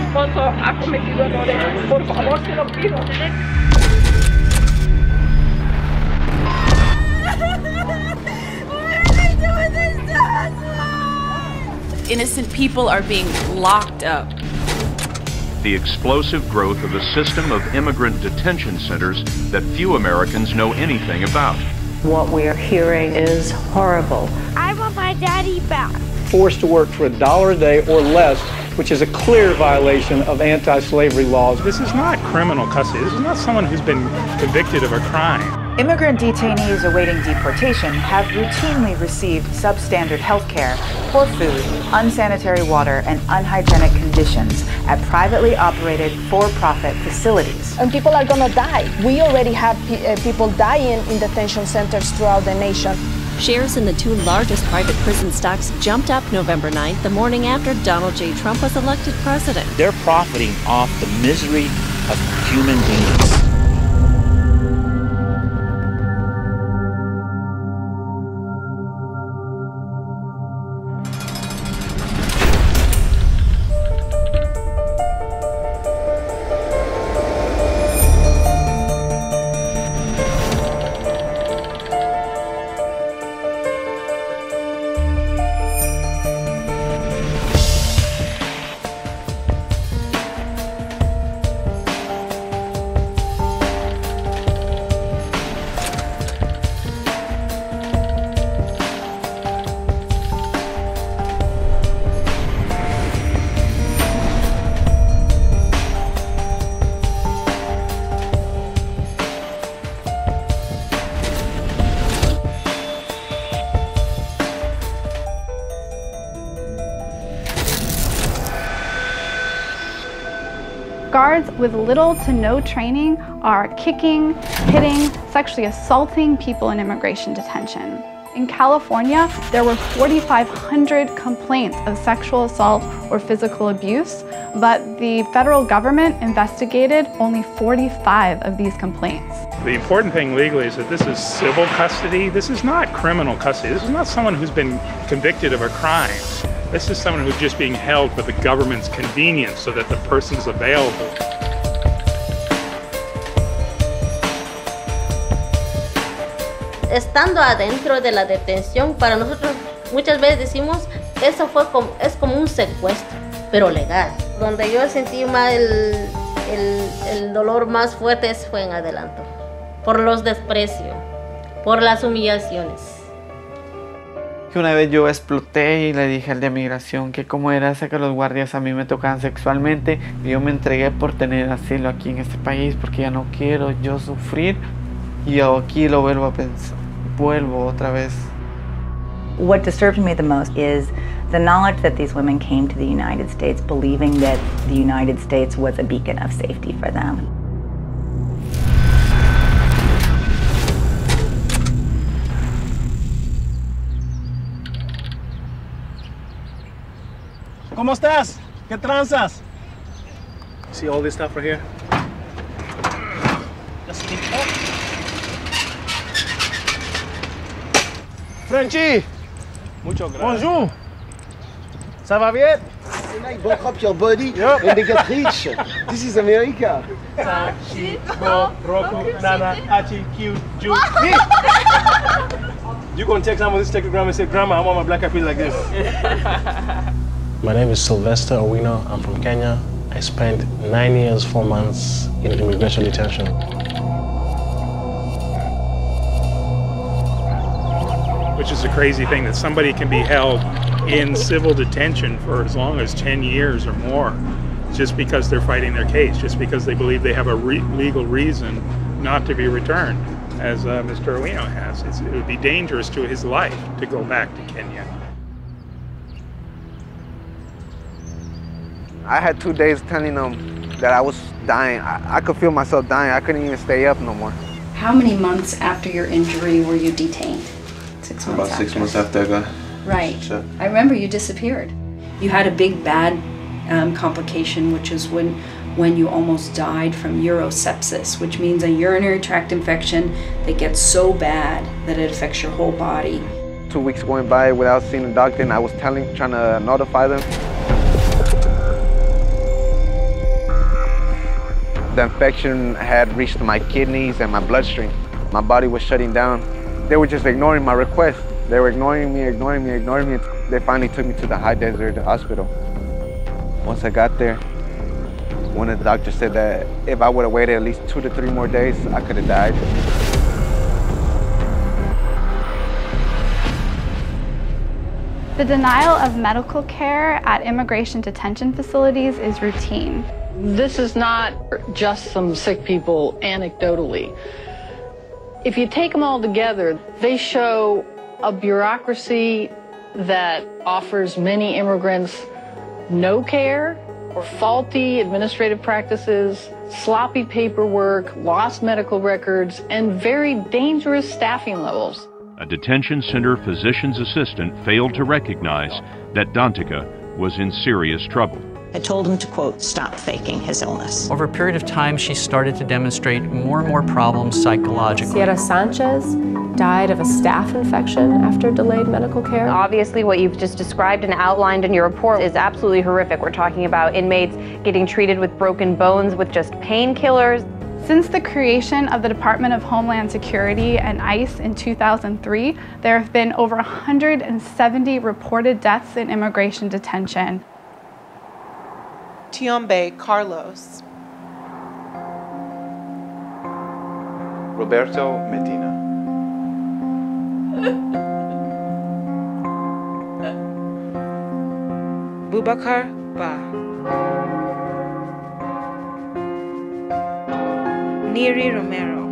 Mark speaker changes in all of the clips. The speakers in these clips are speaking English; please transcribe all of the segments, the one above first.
Speaker 1: esposo ha cometido errores. Por favor, te lo pido.
Speaker 2: Innocent people are being locked up.
Speaker 3: The explosive growth of a system of immigrant detention centers that few Americans know anything about.
Speaker 4: What we are hearing is horrible.
Speaker 5: I want my daddy back.
Speaker 6: Forced to work for $1 a day or less, which is a clear violation of anti-slavery laws.
Speaker 7: This is not criminal custody. This is not someone who's been convicted of a crime.
Speaker 8: Immigrant detainees awaiting deportation have routinely received substandard health care, poor food, unsanitary water, and unhygienic conditions at privately operated for-profit facilities.
Speaker 9: And people are gonna die. We already have people dying in detention centers throughout the nation.
Speaker 10: Shares in the two largest private prison stocks jumped up November 9th, the morning after Donald J. Trump was elected president.
Speaker 11: They're profiting off the misery of human beings.
Speaker 12: Guards with little to no training are kicking, hitting, sexually assaulting people in immigration detention. In California, there were 4,500 complaints of sexual assault or physical abuse, but the federal government investigated only 45 of these complaints.
Speaker 7: The important thing legally is that this is civil custody. This is not criminal custody. This is not someone who's been convicted of a crime. This is someone who's just being held for the government's convenience so that the person's available.
Speaker 13: Estando adentro de la detención, para nosotros muchas veces decimos, eso es como un secuestro, pero legal. Donde yo sentí más el dolor más fuerte fue en Adelanto, por los desprecios, por las humillaciones.
Speaker 14: Que una vez yo exploté y le dije al de migración que cómo era ese que los guardias a mí me tocaban sexualmente, y yo me entregué por tener asilo aquí en este país porque ya no quiero yo sufrir, y aquí lo vuelvo a pensar, vuelvo otra vez.
Speaker 4: What disturbed me the most is the knowledge that these women came to the United States believing that the United States was a beacon of safety for them.
Speaker 15: ¿Cómo estás? ¿Qué tranzas? See all this stuff right here? Just keep up. Frenchy! Mucho gracias. Bonjour! Ça va bien?
Speaker 16: And I bulk up your body and they get rich. This is America.
Speaker 15: You gonna take some of this telegram and say, Grandma, I want my black eyed like this.
Speaker 17: My name is Sylvester Owino. I'm from Kenya. I spent 9 years, 4 months in immigration detention.
Speaker 7: Which is a crazy thing, that somebody can be held in civil detention for as long as 10 years or more just because they're fighting their case, just because they believe they have a legal reason not to be returned, as Mr. Owino has. It would be dangerous to his life to go back to Kenya.
Speaker 18: I had 2 days telling them that I was dying. I could feel myself dying. I couldn't even stay up no more.
Speaker 2: How many months after your injury were you detained? 6 months
Speaker 18: About 6 months after I got
Speaker 2: Right.
Speaker 18: shot.
Speaker 2: I remember you disappeared. You had a big bad complication, which is when you almost died from urosepsis, which means a urinary tract infection that gets so bad that it affects your whole body.
Speaker 18: 2 weeks going by without seeing a doctor, and I was trying to notify them. The infection had reached my kidneys and my bloodstream. My body was shutting down. They were just ignoring my request. They were ignoring me. They finally took me to the high desert hospital. Once I got there, one of the doctors said that if I would have waited at least 2 to 3 more days, I could have died.
Speaker 12: The denial of medical care at immigration detention facilities is routine.
Speaker 19: This is not just some sick people anecdotally. If you take them all together, they show a bureaucracy that offers many immigrants no care or faulty administrative practices, sloppy paperwork, lost medical records, and very dangerous staffing levels.
Speaker 3: A detention center physician's assistant failed to recognize that Dantica was in serious trouble.
Speaker 20: I told him to, quote, stop faking his illness.
Speaker 21: Over a period of time, she started to demonstrate more and more problems psychologically.
Speaker 22: Sierra Sanchez died of a staph infection after delayed medical care.
Speaker 23: Obviously, what you've just described and outlined in your report is absolutely horrific. We're talking about inmates getting treated with broken bones with just painkillers.
Speaker 12: Since the creation of the Department of Homeland Security and ICE in 2003, there have been over 170 reported deaths in immigration detention.
Speaker 24: Tiombe Carlos.
Speaker 25: Roberto Medina.
Speaker 24: Boubacar Ba. Neri Romero.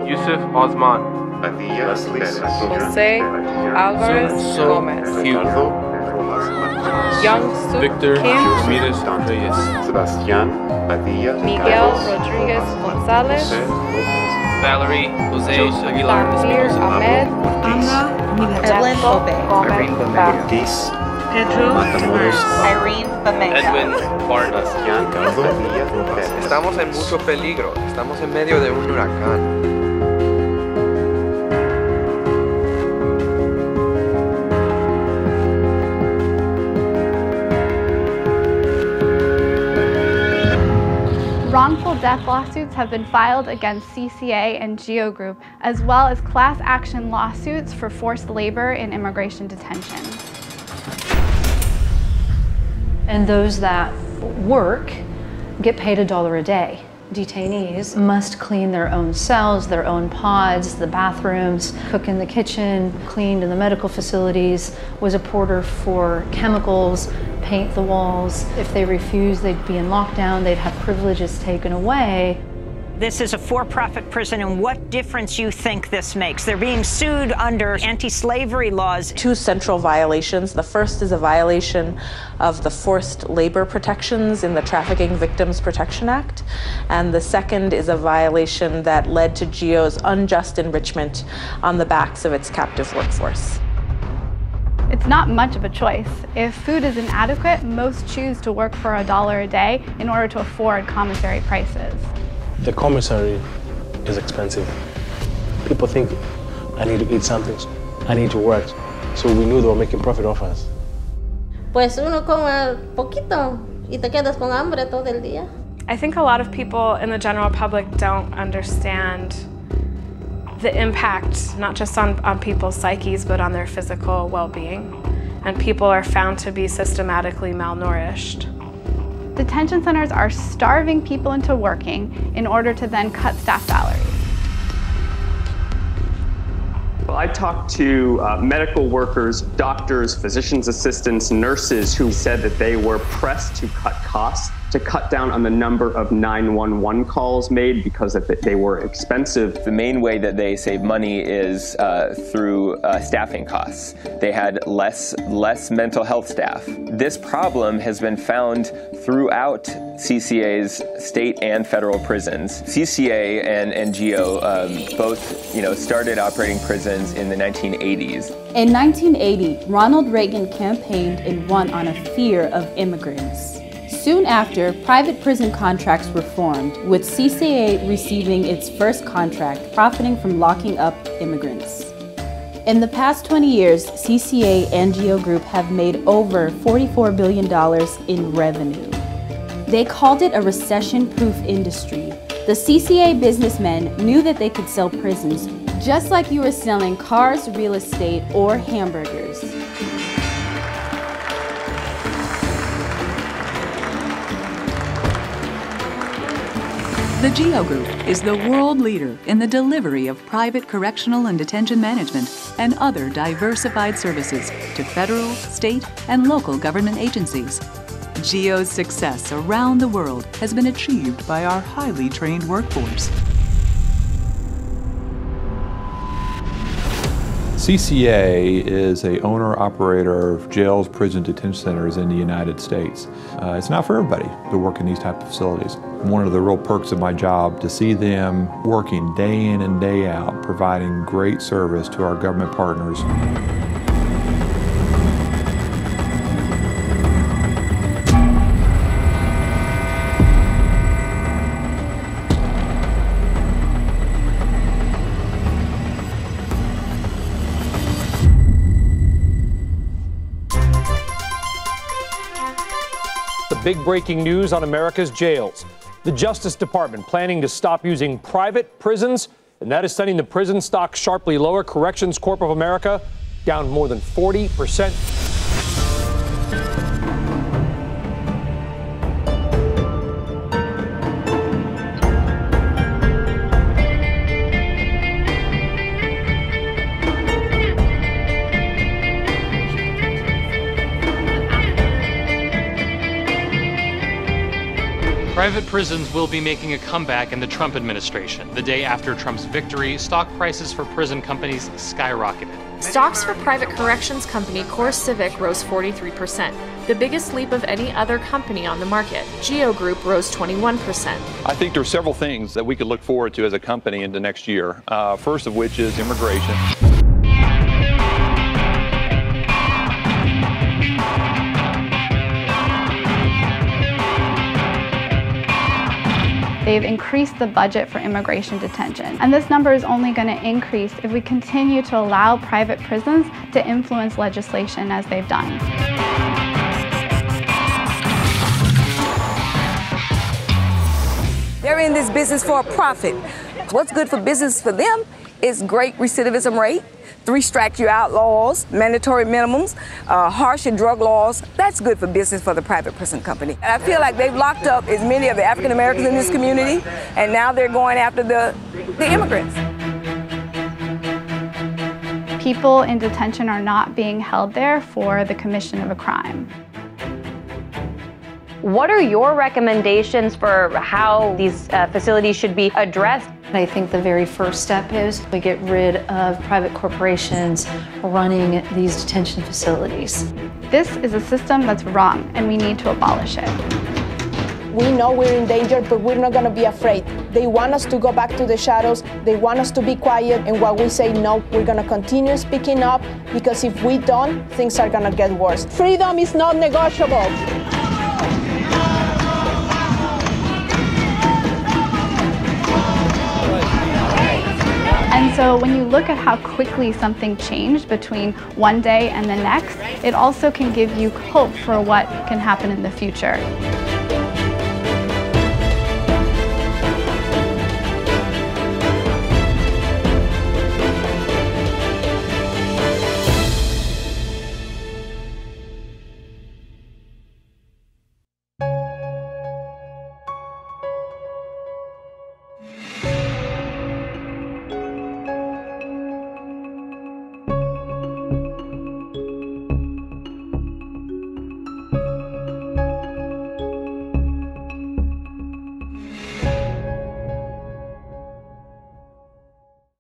Speaker 26: Yusuf Osman.
Speaker 24: Jose Alvarez Gomez. Young Suk
Speaker 26: Victor
Speaker 24: Kim.
Speaker 26: Ramirez Reyes.
Speaker 25: Sebastián Padilla.
Speaker 24: Miguel Rodriguez Gonzalez.
Speaker 26: Valerie Jose Aguilar
Speaker 24: Tahir Ahmed. Evelyn
Speaker 25: Irene Ortiz.
Speaker 24: Pedro Irene Bamega.
Speaker 26: Edwin Vargas.
Speaker 27: Estamos en mucho peligro. Estamos en medio de un huracán.
Speaker 12: Wrongful death lawsuits have been filed against CCA and GEO Group, as well as class action lawsuits for forced labor in immigration detention.
Speaker 2: And those that work get paid $1 a day. Detainees must clean their own cells, their own pods, the bathrooms, cook in the kitchen, clean in the medical facilities, was a porter for chemicals, paint the walls. If they refused, they'd be in lockdown, they'd have privileges taken away.
Speaker 20: This is a for-profit prison, and what difference you think this makes? They're being sued under anti-slavery laws.
Speaker 24: 2 central violations. The first is a violation of the forced labor protections in the Trafficking Victims Protection Act, and the second is a violation that led to GEO's unjust enrichment on the backs of its captive workforce.
Speaker 12: It's not much of a choice. If food is inadequate, most choose to work for $1 a day in order to afford commissary prices.
Speaker 17: The commissary is expensive. People think, I need to eat something, I need to work. So we knew they were making profit off us.
Speaker 13: Pues uno come poquito y te quedas con hambre todo el día.
Speaker 28: I think a lot of people in the general public don't understand the impact, not just on people's psyches, but on their physical well-being. And people are found to be systematically malnourished.
Speaker 12: Detention centers are starving people into working in order to then cut staff salaries.
Speaker 29: Well, I talked to medical workers, doctors, physician's assistants, nurses who said that they were pressed to cut costs, to cut down on the number of 911 calls made because they were expensive.
Speaker 30: The main way that they save money is through staffing costs. They had less mental health staff. This problem has been found throughout CCA's state and federal prisons. CCA and GEO both, started operating prisons in the 1980s.
Speaker 31: In 1980, Ronald Reagan campaigned and won on a fear of immigrants. Soon after, private prison contracts were formed, with CCA receiving its first contract, profiting from locking up immigrants. In the past 20 years, CCA and GEO Group have made over $44 billion in revenue. They called it a recession-proof industry. The CCA businessmen knew that they could sell prisons just like you were selling cars, real estate, or hamburgers.
Speaker 1: The GEO Group is the world leader in the delivery of private correctional and detention management and other diversified services to federal, state, and local government agencies. GEO's success around the world has been achieved by our highly trained workforce.
Speaker 4: CCA is an owner-operator of jails, prison detention centers in the United States. It's not for everybody to work in these type of facilities. One of the real perks of my job to see them working day in and day out, providing great service to our government partners.
Speaker 5: Big breaking news on America's jails. The Justice Department planning to stop using private prisons, and that is sending the prison stock sharply lower. Corrections Corp of America down more than 40%.
Speaker 6: Private prisons will be making a comeback in the Trump administration. The day after Trump's victory, stock prices for prison companies skyrocketed.
Speaker 8: Stocks for private corrections company Core Civic rose 43%, the biggest leap of any other company on the market. GEO Group rose 21%.
Speaker 3: I think there are several things that we could look forward to as a company into next year. First of which is immigration.
Speaker 12: They've increased the budget for immigration detention. And this number is only going to increase if we continue to allow private prisons to influence legislation as they've done.
Speaker 9: They're in this business for a profit. What's good for business for them is great recidivism rate, 3 strike you out laws, mandatory minimums, harsher drug laws. That's good for business for the private prison company. And I feel like they've locked up as many of the African Americans in this community, and now they're going after the immigrants.
Speaker 12: People in detention are not being held there for the commission of a crime.
Speaker 23: What are your recommendations for how these facilities should be addressed?
Speaker 10: I think the very first step is we get rid of private corporations running these detention facilities.
Speaker 12: This is a system that's wrong, and we need to abolish it.
Speaker 11: We know we're in danger, but we're not going to be afraid. They want us to go back to the shadows. They want us to be quiet. And while we say no, we're going to continue speaking up, because if we don't, things are going to get worse. Freedom is not negotiable.
Speaker 12: And so when you look at how quickly something changed between one day and the next, it also can give you hope for what can happen in the future.